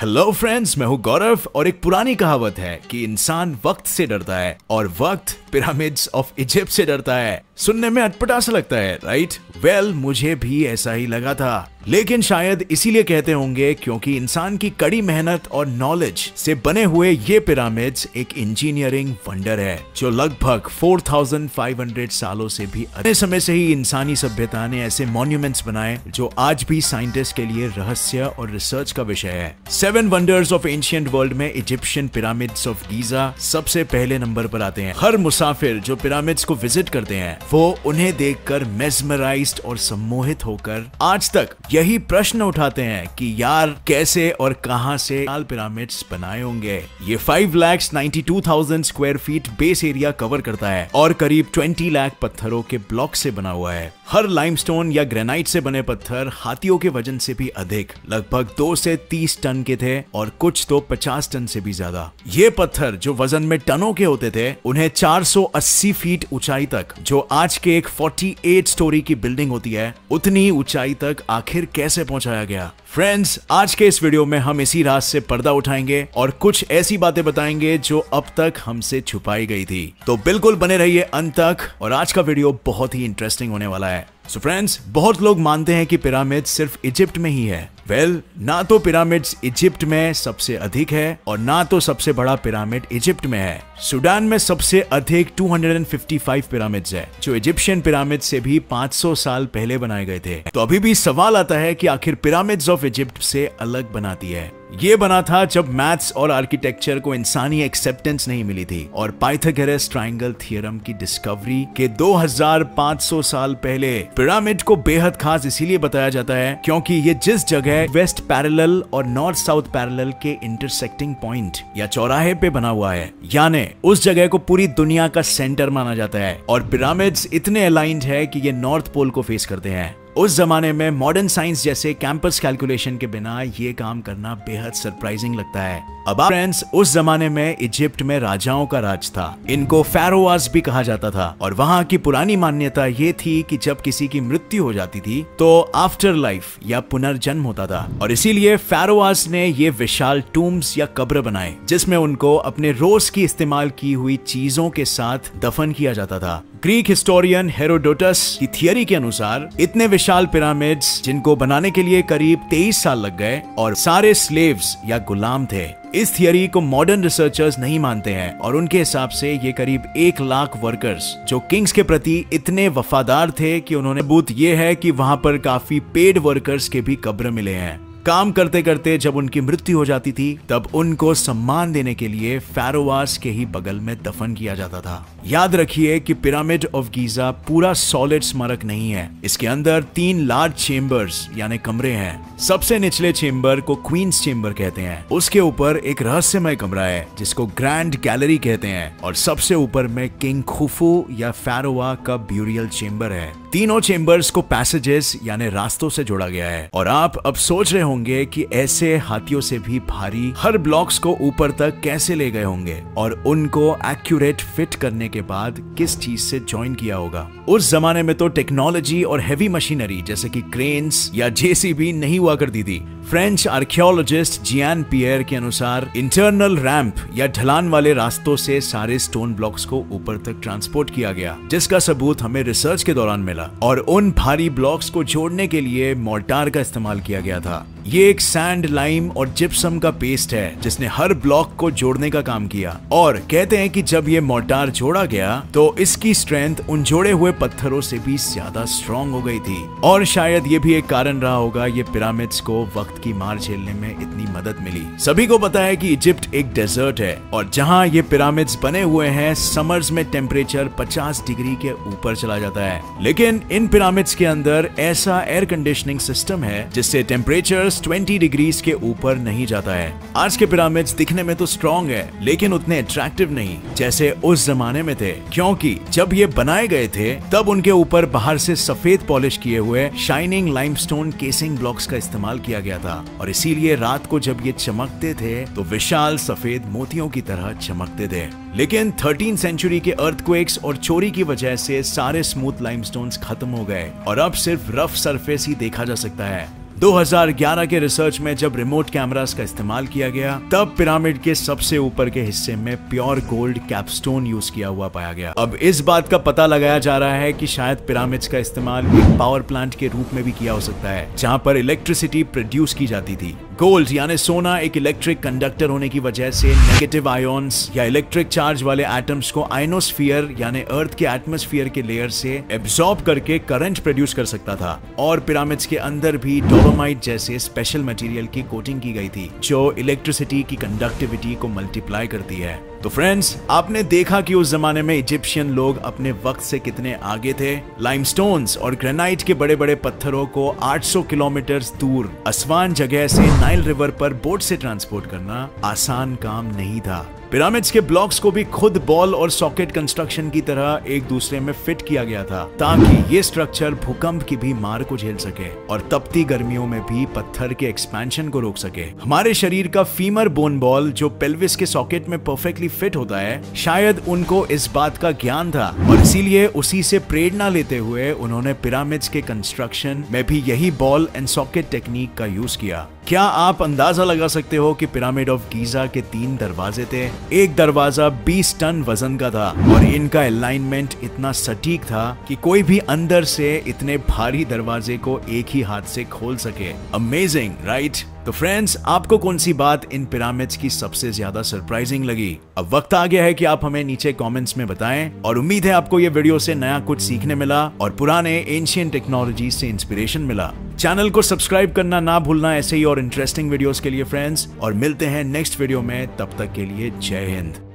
Hello friends, मैं हूं गौरव और एक पुरानी कहावत है कि इंसान वक्त से डरता है और वक्त पिरामिड्स ऑफ इजिप्ट से डरता है। सुनने में अटपटा सा लगता है, राइट? वेल, मुझे भी ऐसा ही लगा था, लेकिन शायद इसीलिए कहते होंगे क्योंकि इंसान की कड़ी मेहनत और नॉलेज से बने हुए ये पिरामिड्स एक इंजीनियरिंग वंडर है जो लगभग 4500 सालों से भी अधिक समय से ही इंसानी सभ्यता ने ऐसे मॉन्यूमेंट्स बनाए जो आज भी साइंटिस्ट के लिए रहस्य और रिसर्च का विषय है। 7 वंडर्स ऑफ एंशिएंट वर्ल्ड में इजिप्शियन पिरामिड्स ऑफ गीजा सबसे पहले नंबर पर आते हैं। हर मुसाफिर जो पिरामिड्स को विजिट करते हैं वो उन्हें देखकर मेस्मराइज्ड और सम्मोहित होकर आज तक यही प्रश्न उठाते हैं कि यार कैसे और कहां से पिरामिड्स बनाए होंगे। ये 5,92,000 square feet base area cover करता है और करीब 20 लाख पत्थरों के ब्लॉक से बना हुआ है। हर लाइमस्टोन या ग्रेनाइट से बने पत्थर हाथियों के वजन से भी अधिक, लगभग 2 से 30 टन के थे और कुछ तो 50 टन से भी ज्यादा। ये पत्थर जो वजन में टनों के होते थे, उन्हें 480 फीट ऊंचाई तक, जो आज के एक 48 स्टोरी की बिल्डिंग होती है, उतनी ऊंचाई तक आखिर कैसे पहुंचाया गया? फ्रेंड्स, आज के इस वीडियो में हम इसी राज से पर्दा उठाएंगे और कुछ ऐसी बातें बताएंगे जो अब तक हमसे छुपाई गई थी। तो बिल्कुल बने रहिए अंत तक और आज का वीडियो बहुत ही इंटरेस्टिंग होने वाला है। सो फ्रेंड्स, बहुत लोग मानते हैं कि पिरामिड सिर्फ इजिप्ट में ही है। वेल, ना तो पिरामिड्स इजिप्ट में सबसे अधिक है और ना तो सबसे बड़ा पिरामिड इजिप्ट में है। सूडान में सबसे अधिक 255 पिरामिड्स है जो इजिप्शियन पिरामिड से भी 500 साल पहले बनाए गए थे। तो अभी भी सवाल आता है कि आखिर पिरामिड्स ऑफ इजिप्ट से अलग बनाती है। ये बना था जब मैथ्स और आर्किटेक्चर को इंसानी एक्सेप्टेंस नहीं मिली थी और पाइथागोरस ट्रायंगल थ्योरम की डिस्कवरी के 2500 साल पहले पिरामिड को बेहद खास इसीलिए बताया जाता है क्योंकि ये जिस जगह वेस्ट पैरेलल और नॉर्थ साउथ पैरेलल के इंटरसेक्टिंग पॉइंट या चौराहे पे बना हुआ है, यानी उस जगह को पूरी दुनिया का सेंटर माना जाता है और पिरामिड्स इतने अलाइंड है कि ये नॉर्थ पोल को फेस करते हैं। उस जमाने में मॉडर्न साइंस जैसे कैंपस कैलकुलेशन के बिना ये काम करना बेहद सरप्राइजिंग लगता है। अब फ्रेंड्स, उस जमाने में इजिप्ट में राजाओं का राज था। इनको फेरोआज भी कहा जाता था और वहां की पुरानी मान्यता ये थी कि जब किसी की मृत्यु हो जाती थी तो आफ्टर लाइफ या पुनर्जन्म होता था और इसीलिए फेरोआज ने ये विशाल टूम्स या कब्र बनाए जिसमें उनको अपने रोज की इस्तेमाल की हुई चीजों के साथ दफन किया जाता था। ग्रीक हिस्टोरियन हेरोडोटस की थियरी के अनुसार इतने विशाल पिरामिड्स जिनको बनाने के लिए करीब 23 साल लग गए और सारे स्लेव्स या गुलाम थे। इस थियरी को मॉडर्न रिसर्चर्स नहीं मानते हैं और उनके हिसाब से ये करीब 1 लाख वर्कर्स जो किंग्स के प्रति इतने वफादार थे कि उन्होंने सबूत ये है कि वहां पर काफी पेड वर्कर्स के भी कब्र मिले हैं। काम करते करते जब उनकी मृत्यु हो जाती थी तब उनको सम्मान देने के लिए फेरोआज के ही बगल में दफन किया जाता था। याद रखिए कि पिरामिड ऑफ गीजा पूरा सॉलिड स्मारक नहीं है। इसके अंदर 3 लार्ज चेम्बर्स यानी कमरे हैं। सबसे निचले चेम्बर को क्वींस चेम्बर कहते हैं। उसके ऊपर एक रहस्यमय कमरा है जिसको ग्रैंड गैलरी कहते हैं और सबसे ऊपर में किंग खुफू या फेरोआ का ब्यूरियल चेम्बर है। तीनों चेम्बर्स को पैसेजेस यानी रास्तों से जोड़ा गया है और आप अब सोच रहे होंगे कि ऐसे हाथियों से भी भारी हर ब्लॉक्स को ऊपर तक कैसे ले गए होंगे और उनको एक्यूरेट फिट करने के बाद किस चीज से ज्वाइन किया होगा। उस जमाने में तो टेक्नोलॉजी और हेवी मशीनरी जैसे कि क्रेन्स या जेसीबी नहीं हुआ करती थी। फ्रेंच आर्कियोलॉजिस्ट जियान पियर के अनुसार इंटरनल रैंप या ढलान वाले रास्तों से सारे स्टोन ब्लॉक्स को ऊपर तक ट्रांसपोर्ट किया गया, जिसका सबूत हमें रिसर्च के दौरान मिला और उन भारी ब्लॉक्स को जोड़ने के लिए मोर्टार का इस्तेमाल किया गया था। ये एक सैंड, लाइम और जिप्सम का पेस्ट है जिसने हर ब्लॉक को जोड़ने का काम किया और कहते हैं कि जब ये मोर्टार जोड़ा गया तो इसकी स्ट्रेंथ उन जोड़े हुए पत्थरों से भी ज्यादा स्ट्रॉन्ग हो गई थी और शायद ये भी एक कारण रहा होगा ये पिरामिड्स को वक्त की मार झेलने में इतनी मदद मिली। सभी को पता है कि इजिप्ट एक डेजर्ट है और जहाँ ये पिरामिड्स बने हुए हैं समर्स में टेम्परेचर 50 डिग्री के ऊपर चला जाता है, लेकिन इन पिरामिड्स के अंदर ऐसा एयर कंडीशनिंग सिस्टम है जिससे टेम्परेचर 20 डिग्रीज के ऊपर नहीं जाता है। आज के पिरामिड्स दिखने में तो स्ट्रॉन्ग है लेकिन उतने अट्रैक्टिव नहीं जैसे उस जमाने में थे, क्योंकि जब ये बनाए गए थे तब उनके ऊपर बाहर से सफेद पॉलिश किए हुए शाइनिंग लाइमस्टोन केसिंग ब्लॉक्स का इस्तेमाल किया गया था और इसीलिए रात को जब ये चमकते थे तो विशाल सफेद मोतियों की तरह चमकते थे। लेकिन 13th सेंचुरी के अर्थक्वेक्स और चोरी की वजह से सारे स्मूथ लाइमस्टोन्स खत्म हो गए और अब सिर्फ रफ सरफेस ही देखा जा सकता है। 2011 के रिसर्च में जब रिमोट कैमरास का इस्तेमाल किया गया तब पिरामिड के सबसे ऊपर के हिस्से में प्योर गोल्ड कैपस्टोन यूज किया हुआ पाया गया। अब इस बात का पता लगाया जा रहा है कि शायद पिरामिड्स का इस्तेमाल एक पावर प्लांट के रूप में भी किया हो सकता है, जहां पर इलेक्ट्रिसिटी प्रोड्यूस की जाती थी। गोल्ड यानी सोना एक इलेक्ट्रिक कंडक्टर होने की वजह से नेगेटिव आयोन्स या इलेक्ट्रिक चार्ज वाले एटम्स को आयनोस्फीयर यानी अर्थ के एटमॉस्फेयर के लेयर से एब्सॉर्ब करके करंट प्रोड्यूस कर सकता था। और पिरामिड्स के अंदर भी डोलोमाइट जैसे स्पेशल मटेरियल की कोटिंग की गई थी जो इलेक्ट्रिसिटी की कंडक्टिविटी को मल्टीप्लाई करती है। तो फ्रेंड्स, आपने देखा कि उस जमाने में इजिप्शियन लोग अपने वक्त से कितने आगे थे। लाइमस्टोन्स और ग्रेनाइट के बड़े बड़े पत्थरों को 800 किलोमीटर दूर असवान जगह से नाइल रिवर पर बोट से ट्रांसपोर्ट करना आसान काम नहीं था। पिरामिड्स के ब्लॉक्स को भी खुद बॉल और सॉकेट कंस्ट्रक्शन की तरह एक दूसरे में फिट किया गया था ताकि ये स्ट्रक्चर भूकंप की भी मार को झेल सके और तपती गर्मियों में भी पत्थर के एक्सपेंशन को रोक सके। हमारे शरीर का फीमर बोन बॉल जो पेल्विस के सॉकेट में परफेक्टली फिट होता है, शायद उनको इस बात का ज्ञान था और इसीलिए उसी से प्रेरणा लेते हुए उन्होंने पिरामिड्स के कंस्ट्रक्शन में भी यही बॉल एंड सॉकेट टेक्निक का यूज किया। क्या आप अंदाजा लगा सकते हो कि पिरामिड ऑफ गीजा के 3 दरवाजे थे। एक दरवाजा 20 टन वजन का था और इनका अलाइनमेंट इतना सटीक था कि कोई भी अंदर से इतने भारी दरवाजे को एक ही हाथ से खोल सके। Amazing, right? तो फ्रेंड्स, आपको कौन सी बात इन पिरामिड्स की सबसे ज्यादा सरप्राइजिंग लगी? अब वक्त आ गया है कि आप हमें नीचे कमेंट्स में बताएं और उम्मीद है आपको ये वीडियो से नया कुछ सीखने मिला और पुराने एंशिएंट टेक्नोलॉजी से इंस्पिरेशन मिला। चैनल को सब्सक्राइब करना ना भूलना ऐसे ही और इंटरेस्टिंग वीडियोस के लिए फ्रेंड्स, और मिलते हैं नेक्स्ट वीडियो में। तब तक के लिए जय हिंद।